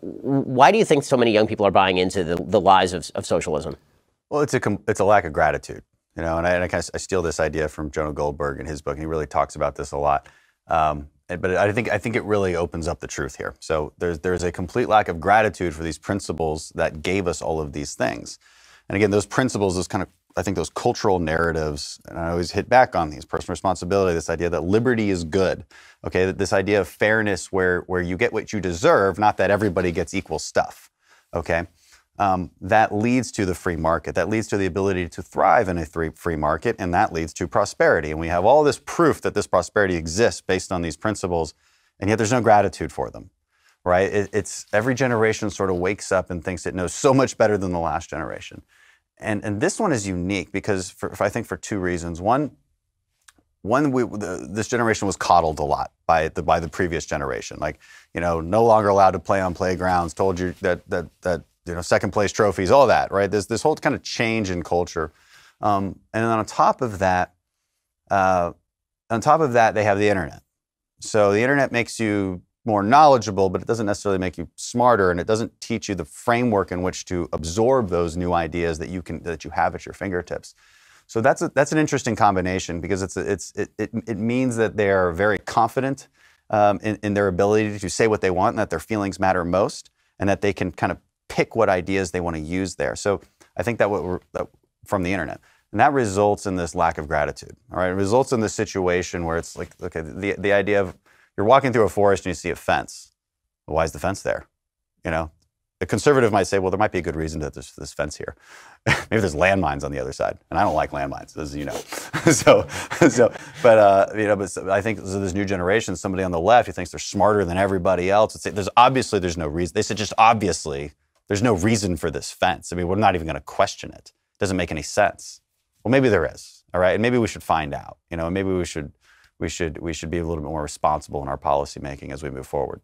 Why do you think so many young people are buying into the lies of socialism? Well, it's a lack of gratitude, and I steal this idea from Jonah Goldberg in his book, and he really talks about this a lot. But I think it really opens up the truth here. So there's a complete lack of gratitude for these principles that gave us all of these things. And again, those principles, I think those cultural narratives, and I always hit back on these: personal responsibility, this idea that liberty is good, okay, this idea of fairness where you get what you deserve, not that everybody gets equal stuff, okay? That leads to the free market. That leads to the ability to thrive in a free market, and that leads to prosperity. And we have all this proof that this prosperity exists based on these principles, and yet there's no gratitude for them, right? It's every generation sort of wakes up and thinks it knows so much better than the last generation. And this one is unique because I think for two reasons. One, this generation was coddled a lot by the previous generation. Like, no longer allowed to play on playgrounds, told you that second place trophies, all that, right? There's this whole kind of change in culture. And then on top of that, they have the internet. So the internet makes you more knowledgeable, but it doesn't necessarily make you smarter, and it doesn't teach you the framework in which to absorb those new ideas that you have at your fingertips. So that's an interesting combination, because it means that they are very confident in their ability to say what they want, and that their feelings matter most, and that they can kind of pick what ideas they want to use there. So I think that from the internet. And that results in this lack of gratitude. All right, it results in this situation where it's like, okay, the idea of you're walking through a forest and you see a fence. Well, why is the fence there? A conservative might say, well, there might be a good reason that there's this fence here. Maybe there's landmines on the other side, and I don't like landmines, as you know. But I think this new generation, somebody on the left who thinks they're smarter than everybody else, there's no reason. They said just obviously there's no reason for this fence. I mean, we're not even going to question it. It doesn't make any sense. Well, maybe there is, all right? And maybe we should find out, and maybe we should be a little bit more responsible in our policy making as we move forward.